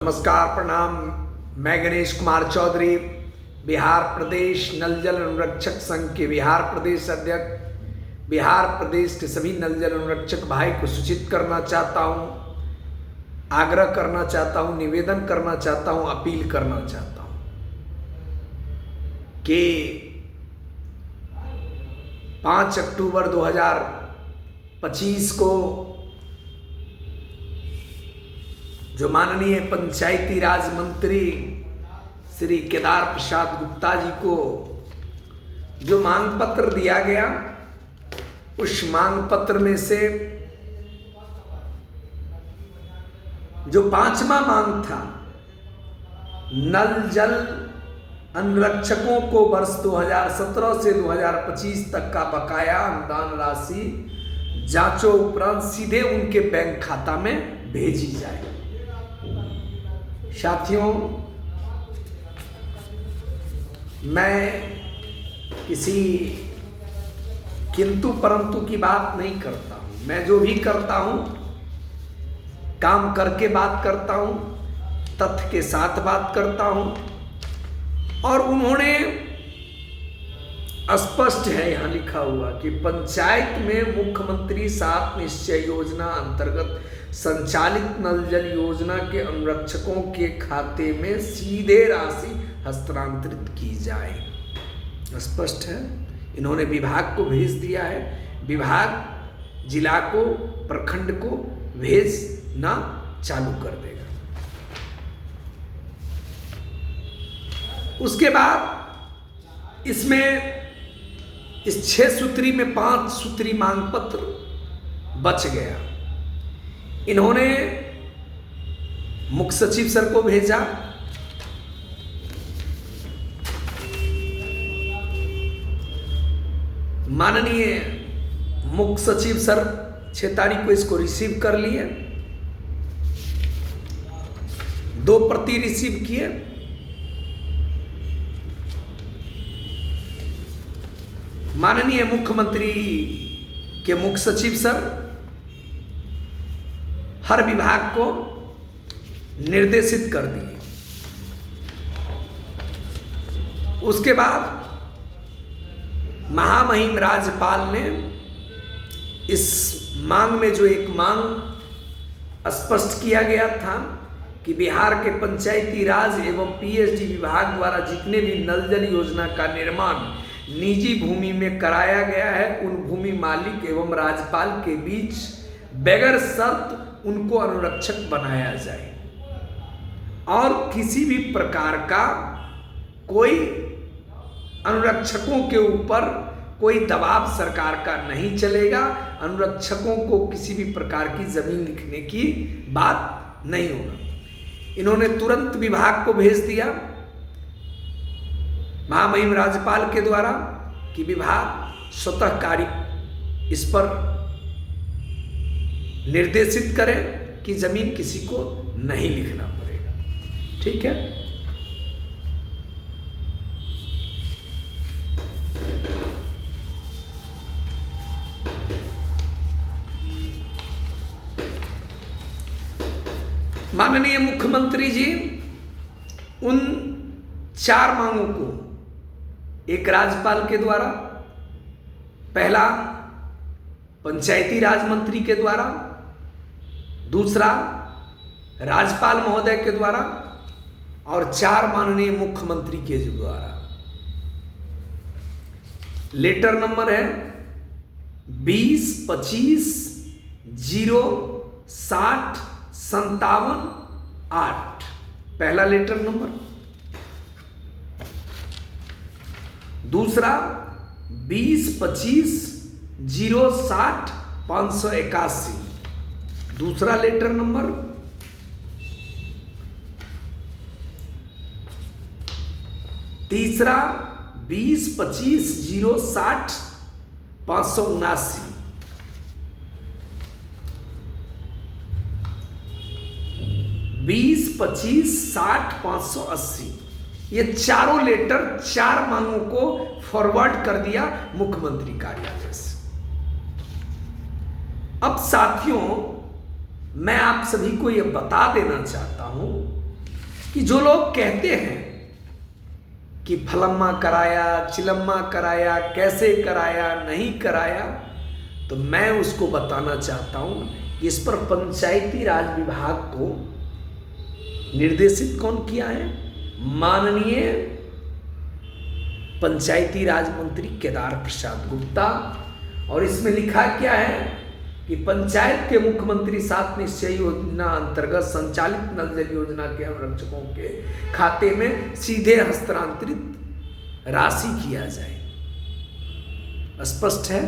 नमस्कार, प्रणाम। मैं गणेश कुमार चौधरी, बिहार प्रदेश नल जल अनुरक्षक संघ के बिहार प्रदेश अध्यक्ष, बिहार प्रदेश के सभी नल जल अनुरक्षक भाई को सूचित करना चाहता हूँ, आग्रह करना चाहता हूँ, निवेदन करना चाहता हूँ, अपील करना चाहता हूँ कि 5 अक्टूबर 2025 को जो माननीय पंचायती राज मंत्री श्री केदार प्रसाद गुप्ता जी को जो मांग पत्र दिया गया, उस मांग पत्र में से जो 5वां मांग था, नल जल अनुरक्षकों को वर्ष 2017 से 2025 तक का बकाया अनुदान राशि जांचों उपरांत सीधे उनके बैंक खाता में भेजी जाए। साथियों, मैं किसी किंतु परंतु की बात नहीं करता हूं। मैं जो भी करता हूं, काम करके बात करता हूं, तथ्य के साथ बात करता हूं। और उन्होंने स्पष्ट है यहाँ लिखा हुआ कि पंचायत में मुख्यमंत्री 7 निश्चय योजना अंतर्गत संचालित नल जल योजना के अनुरक्षकों के खाते में सीधे राशि हस्तांतरित की जाए। स्पष्ट है, इन्होंने विभाग को भेज दिया है। विभाग जिला को, प्रखंड को भेजना चालू कर देगा। उसके बाद इसमें इस 6 सूत्री में 5 सूत्री मांग पत्र बच गया। इन्होंने मुख्य सचिव सर को भेजा, माननीय मुख्य सचिव सर 6 तारीख को इसको रिसीव कर लिए, 2 प्रति रिसीव किए। माननीय मुख्यमंत्री के मुख्य सचिव सर हर विभाग को निर्देशित कर दिए। उसके बाद महामहिम राज्यपाल ने इस मांग में जो एक मांग स्पष्ट किया गया था कि बिहार के पंचायती राज एवं पीएचडी विभाग द्वारा जितने भी नल जल योजना का निर्माण निजी भूमि में कराया गया है, उन भूमि मालिक एवं राज्यपाल के बीच बगैर शर्त उनको अनुरक्षक बनाया जाए और किसी भी प्रकार का कोई अनुरक्षकों के ऊपर कोई दबाव सरकार का नहीं चलेगा। अनुरक्षकों को किसी भी प्रकार की जमीन लिखने की बात नहीं होगा। इन्होंने तुरंत विभाग को भेज दिया महामहिम राज्यपाल के द्वारा कि विभाग स्वतः कार्य इस पर निर्देशित करें कि जमीन किसी को नहीं लिखना पड़ेगा। ठीक है। माननीय मुख्यमंत्री जी उन 4 मांगों को, एक राज्यपाल के द्वारा, पहला पंचायती राज मंत्री के द्वारा, दूसरा राज्यपाल महोदय के द्वारा और 4 माननीय मुख्यमंत्री के द्वारा। लेटर नंबर है 20 25 0 60 57 8। पहला लेटर नंबर। दूसरा 20 25 0 60 581। दूसरा लेटर नंबर। तीसरा 20 25 0 60 579। बीस 25 60 580। ये चारों लेटर 4 मांगों को फॉरवर्ड कर दिया मुख्यमंत्री कार्यालय से। अब साथियों, मैं आप सभी को यह बता देना चाहता हूं कि जो लोग कहते हैं कि फलम्मा कराया, चिलम्मा कराया, कैसे कराया, नहीं कराया, तो मैं उसको बताना चाहता हूं कि इस पर पंचायती राज विभाग को निर्देशित कौन किया है? माननीय पंचायती राज मंत्री केदार प्रसाद गुप्ता। और इसमें लिखा क्या है कि पंचायत के मुख्यमंत्री 7 निश्चय योजना अंतर्गत संचालित नल जल योजना के अनुरक्षकों के खाते में सीधे हस्तांतरित राशि किया जाए। स्पष्ट है।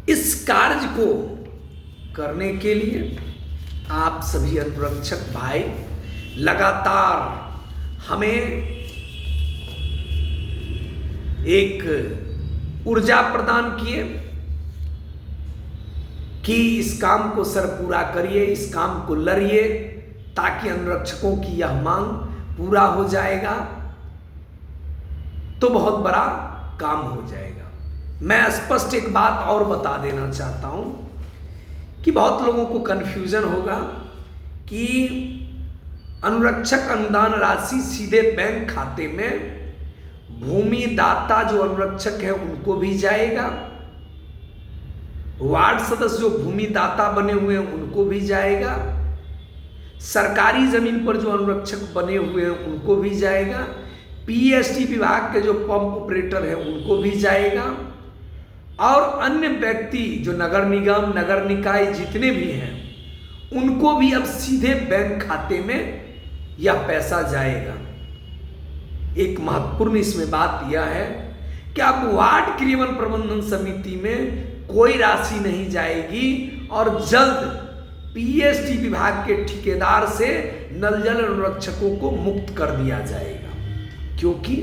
इस कार्य को करने के लिए आप सभी अनुरक्षक भाई लगातार हमें एक ऊर्जा प्रदान किए कि इस काम को सर पूरा करिए, इस काम को लड़िए, ताकि अनुरक्षकों की यह मांग पूरा हो जाएगा तो बहुत बड़ा काम हो जाएगा। मैं स्पष्ट एक बात और बता देना चाहता हूं कि बहुत लोगों को कंफ्यूजन होगा कि अनुरक्षक अनुदान राशि सीधे बैंक खाते में भूमि दाता जो अनुरक्षक है उनको भी जाएगा, वार्ड सदस्य जो भूमि दाता बने हुए हैं उनको भी जाएगा, सरकारी जमीन पर जो अनुरक्षक बने हुए हैं उनको भी जाएगा, पीएसटी विभाग के जो पंप ऑपरेटर हैं उनको भी जाएगा, और अन्य व्यक्ति जो नगर निगम, नगर निकाय जितने भी हैं उनको भी अब सीधे बैंक खाते में यह पैसा जाएगा। एक महत्वपूर्ण इसमें बात यह है कि अब वार्ड क्रियान्वयन प्रबंधन समिति में कोई राशि नहीं जाएगी और जल्द पीएसटी विभाग के ठेकेदार से नल जल अनुरक्षकों को मुक्त कर दिया जाएगा, क्योंकि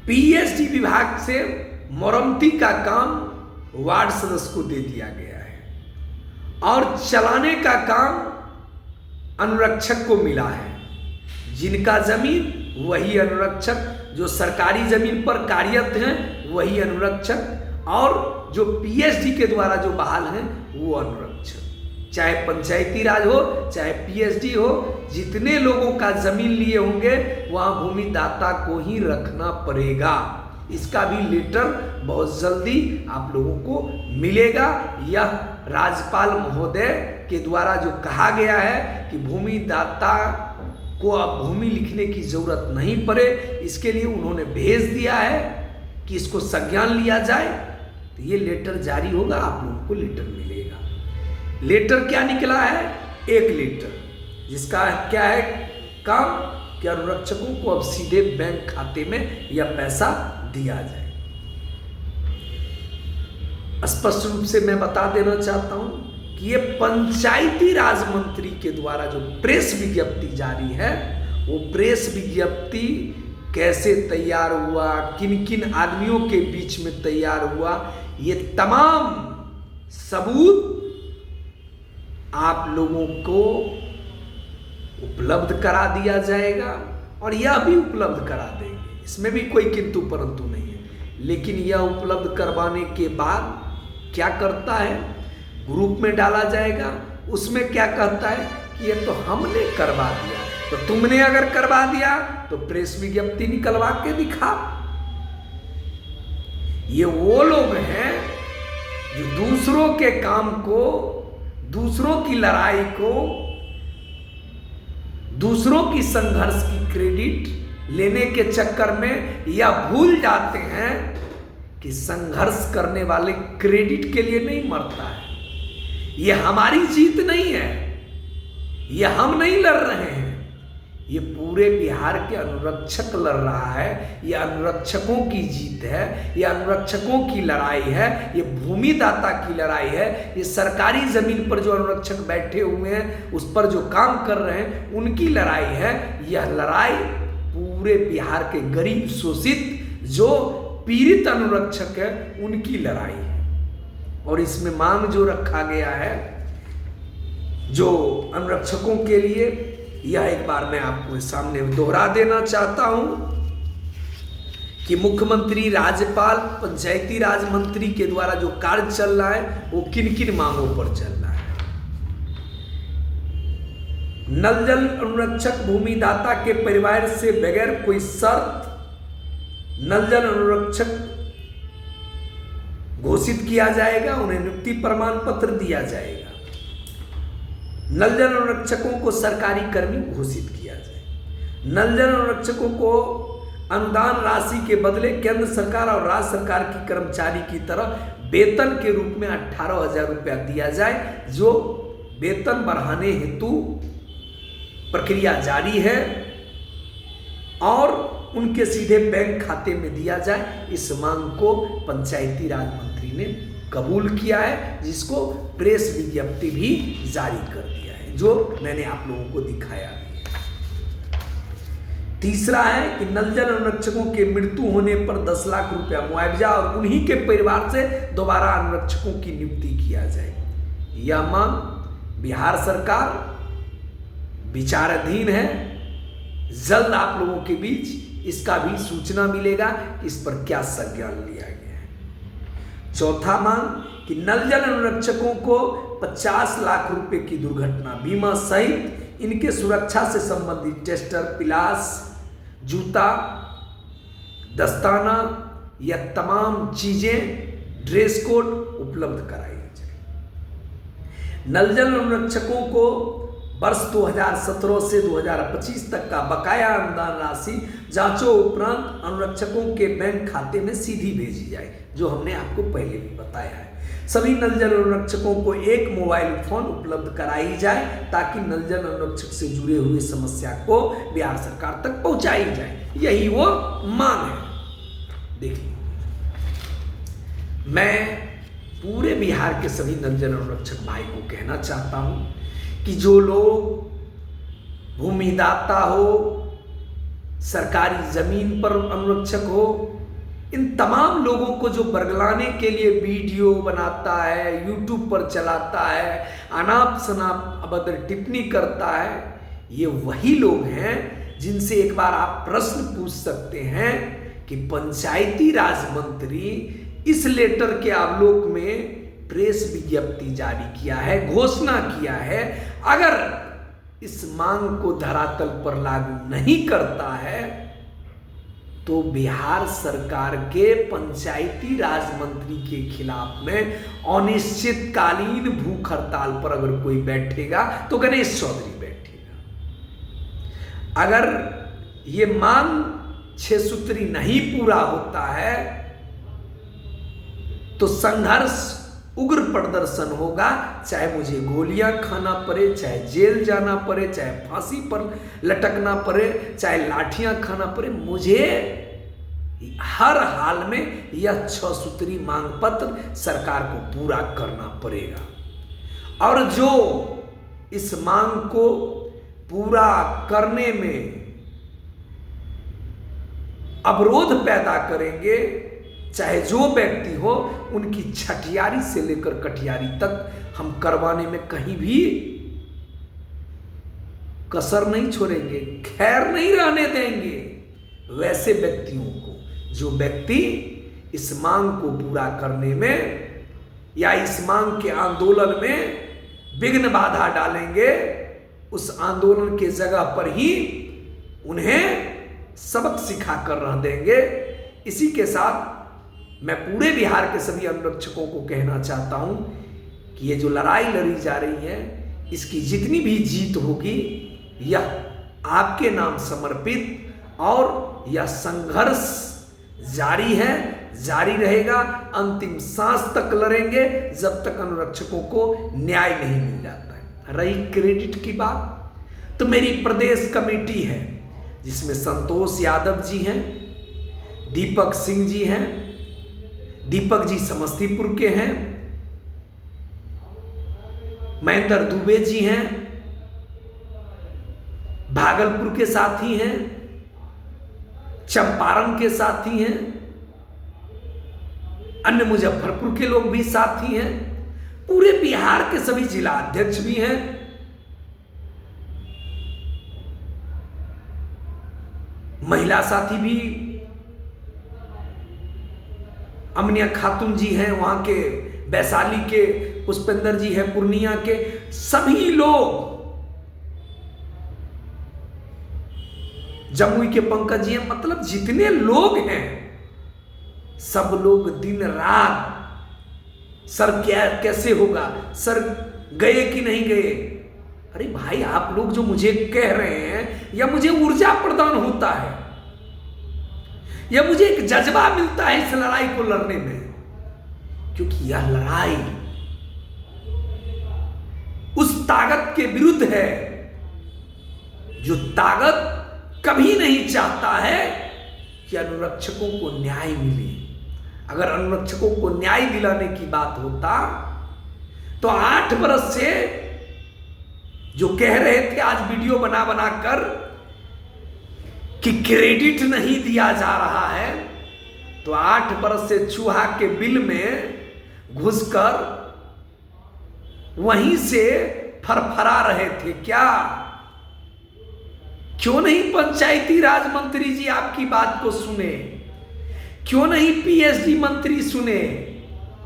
पीएसटी विभाग से मरम्मती का काम वार्ड सदस्य को दे दिया गया है और चलाने का काम अनुरक्षक को मिला है। जिनका जमीन वही अनुरक्षक, जो सरकारी जमीन पर कार्यरत हैं वही अनुरक्षक, और जो पीएसडी के द्वारा जो बहाल हैं वो अनुरक्षक। चाहे पंचायती राज हो चाहे पीएसडी हो, जितने लोगों का जमीन लिए होंगे वहां भूमि दाता को ही रखना पड़ेगा। इसका भी लेटर बहुत जल्दी आप लोगों को मिलेगा। यह राज्यपाल महोदय के द्वारा जो कहा गया है कि भूमि दाता को अब भूमि लिखने की जरूरत नहीं पड़े, इसके लिए उन्होंने भेज दिया है कि इसको संज्ञान लिया जाए। तो ये लेटर जारी होगा, आप लोगों को लेटर मिलेगा। लेटर क्या निकला है? एक लेटर जिसका क्या है काम कि अनुरक्षकों को अब सीधे बैंक खाते में यह पैसा दिया जाए। स्पष्ट रूप से मैं बता देना चाहता हूं कि ये पंचायती राज मंत्री के द्वारा जो प्रेस विज्ञप्ति जारी है, वो प्रेस विज्ञप्ति कैसे तैयार हुआ, किन किन आदमियों के बीच में तैयार हुआ, ये तमाम सबूत आप लोगों को उपलब्ध करा दिया जाएगा और यह भी उपलब्ध करा देंगे। इसमें भी कोई किंतु परंतु नहीं है। लेकिन यह उपलब्ध करवाने के बाद क्या करता है, ग्रुप में डाला जाएगा। उसमें क्या कहता है कि ये तो हमने करवा दिया, तो तुमने अगर करवा दिया तो प्रेस विज्ञप्ति निकलवा के दिखा। ये वो लोग हैं जो दूसरों के काम को, दूसरों की लड़ाई को, दूसरों की संघर्ष की क्रेडिट लेने के चक्कर में या भूल जाते हैं कि संघर्ष करने वाले क्रेडिट के लिए नहीं मरता है। यह हमारी जीत नहीं है, यह हम नहीं लड़ रहे हैं, ये पूरे बिहार के अनुरक्षक लड़ रहा है। ये अनुरक्षकों की जीत है, ये अनुरक्षकों की लड़ाई है, ये भूमि दाता की लड़ाई है, ये सरकारी जमीन पर जो अनुरक्षक बैठे हुए हैं उस पर जो काम कर रहे हैं उनकी लड़ाई है। यह लड़ाई पूरे बिहार के गरीब शोषित जो पीड़ित अनुरक्षक है उनकी लड़ाई है। और इसमें मांग जो रखा गया है जो अनुरक्षकों के लिए, यह एक बार मैं आपको सामने दोहरा देना चाहता हूं कि मुख्यमंत्री, राज्यपाल, पंचायती राज मंत्री के द्वारा जो कार्य चल रहा है वो किन किन मांगों पर चल रहा है। नल जल अनुरक्षक भूमिदाता के परिवार से बगैर कोई शर्त नल जल अनुरक्षक घोषित किया जाएगा, उन्हें नियुक्ति प्रमाण पत्र दिया जाएगा। नल जल अनुरक्षकों को सरकारी कर्मी घोषित किया जाए। नल जल अनुरक्षकों को अनुदान राशि के बदले केंद्र सरकार और राज्य सरकार की कर्मचारी की तरह वेतन के रूप में 18,000 रुपया दिया जाए, जो वेतन बढ़ाने हेतु प्रक्रिया जारी है और उनके सीधे बैंक खाते में दिया जाए। इस मांग को पंचायती राज मंत्री ने कबूल किया है, जिसको प्रेस विज्ञप्ति भी जारी कर दिया है, जो मैंने आप लोगों को दिखाया भी है। तीसरा है कि नल जल अनुरक्षकों के मृत्यु होने पर 10 लाख रुपया मुआवजा और उन्हीं के परिवार से दोबारा अनुरक्षकों की नियुक्ति किया जाए। यह मांग बिहार सरकार विचाराधीन है। जल्द आप लोगों के बीच इसका भी सूचना मिलेगा कि इस पर क्या संज्ञान लिया गया है। चौथा मांग कि नल जल अनुरक्षकों को 50 लाख रुपए की दुर्घटना बीमा सहित इनके सुरक्षा से संबंधित टेस्टर, पिलास, जूता, दस्ताना या तमाम चीजें, ड्रेस कोड उपलब्ध कराई जाए। नल जल अनुरक्षकों को वर्ष 2017 से 2025 तक का बकाया अनुदान राशि जांचों उपरांत अनुरक्षकों के बैंक खाते में सीधी भेजी जाए, जो हमने आपको पहले भी बताया है। सभी नल जल अनुरक्षकों को एक मोबाइल फोन उपलब्ध कराई जाए ताकि नल जल अनुरक्षक से जुड़े हुए समस्या को बिहार सरकार तक पहुंचाई जाए। यही वो मांग है। देखिए, मैं पूरे बिहार के सभी नल जल अनुरक्षक भाई को कहना चाहता हूं कि जो लोग भूमिदाता हो, सरकारी जमीन पर अनुरक्षक हो, इन तमाम लोगों को जो बरगलाने के लिए वीडियो बनाता है, यूट्यूब पर चलाता है, अनाप शनाप अभद्र टिप्पणी करता है, ये वही लोग हैं जिनसे एक बार आप प्रश्न पूछ सकते हैं कि पंचायती राज मंत्री इस लेटर के आलोक में प्रेस विज्ञप्ति जारी किया है, घोषणा किया है, अगर इस मांग को धरातल पर लागू नहीं करता है तो बिहार सरकार के पंचायती राज मंत्री के खिलाफ में अनिश्चितकालीन भूख हड़ताल पर अगर कोई बैठेगा तो गणेश चौधरी बैठेगा। अगर ये मांग 6 सूत्री नहीं पूरा होता है तो संघर्ष, उग्र प्रदर्शन होगा, चाहे मुझे गोलियां खाना पड़े, चाहे जेल जाना पड़े, चाहे फांसी पर लटकना पड़े, चाहे लाठियां खाना पड़े, मुझे हर हाल में यह 6 सूत्री मांग पत्र सरकार को पूरा करना पड़ेगा। और जो इस मांग को पूरा करने में अवरोध पैदा करेंगे, चाहे जो व्यक्ति हो, उनकी छठियारी से लेकर कटियारी तक हम करवाने में कहीं भी कसर नहीं छोड़ेंगे, खैर नहीं रहने देंगे। वैसे व्यक्तियों को, जो व्यक्ति इस मांग को पूरा करने में या इस मांग के आंदोलन में विघ्न बाधा डालेंगे, उस आंदोलन के जगह पर ही उन्हें सबक सिखा कर रह देंगे। इसी के साथ मैं पूरे बिहार के सभी अनुरक्षकों को कहना चाहता हूं कि ये जो लड़ाई लड़ी जा रही है, इसकी जितनी भी जीत होगी, यह आपके नाम समर्पित और यह संघर्ष जारी है, जारी रहेगा, अंतिम सांस तक लड़ेंगे जब तक अनुरक्षकों को न्याय नहीं मिल जाता है। रही क्रेडिट की बात, तो मेरी प्रदेश कमेटी है जिसमें संतोष यादव जी हैं, दीपक सिंह जी हैं, दीपक जी समस्तीपुर के हैं, महेंद्र दुबे जी हैं, भागलपुर के साथी हैं, चंपारण के साथी हैं, अन्य मुजफ्फरपुर के लोग भी साथी हैं, पूरे बिहार के सभी जिला अध्यक्ष भी हैं, महिला साथी भी अमनिया खातून जी हैं, वहां के वैशाली के पुष्पेंद्र जी हैं, पूर्णिया के, सभी लोग जमुई के पंकज जी हैं, मतलब जितने लोग हैं सब लोग दिन रात सर क्या कैसे होगा, सर गए कि नहीं गए। अरे भाई आप लोग जो मुझे कह रहे हैं या मुझे ऊर्जा प्रदान होता है या मुझे एक जज्बा मिलता है इस लड़ाई को लड़ने में, क्योंकि यह लड़ाई उस ताकत के विरुद्ध है जो ताकत कभी नहीं चाहता है कि अनुरक्षकों को न्याय मिले। अगर अनुरक्षकों को न्याय दिलाने की बात होता तो 8 बरस से जो कह रहे थे आज वीडियो बना बना कर कि क्रेडिट नहीं दिया जा रहा है, तो 8 बरस से चूहा के बिल में घुसकर वहीं से फरफरा रहे थे क्या? क्यों नहीं पंचायती राज मंत्री जी आपकी बात को सुने? क्यों नहीं पीएचडी मंत्री सुने?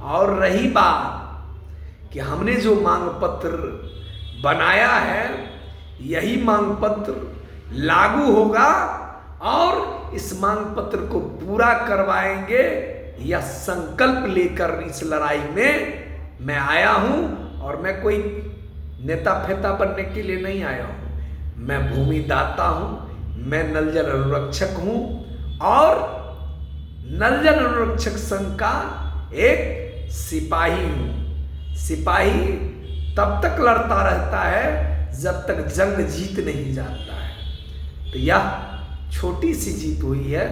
और रही बात कि हमने जो मांग पत्र बनाया है यही मांग पत्र लागू होगा और इस मांग पत्र को पूरा करवाएंगे, यह संकल्प लेकर इस लड़ाई में मैं आया हूं। और मैं कोई नेता फेता बनने के लिए नहीं आया हूं, मैं भूमि दाता हूं, मैं नल जल अनुरक्षक हूं और नल जल अनुरक्षक संघ का एक सिपाही हूं। सिपाही तब तक लड़ता रहता है जब तक जंग जीत नहीं जाता है। तो यह छोटी सी जीत हुई है,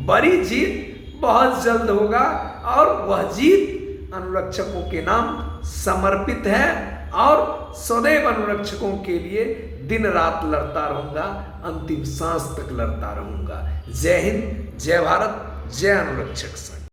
बड़ी जीत बहुत जल्द होगा और वह जीत अनुरक्षकों के नाम समर्पित है और सदैव अनुरक्षकों के लिए दिन रात लड़ता रहूंगा, अंतिम सांस तक लड़ता रहूंगा। जय हिंद, जय भारत, जय अनुरक्षक संघ।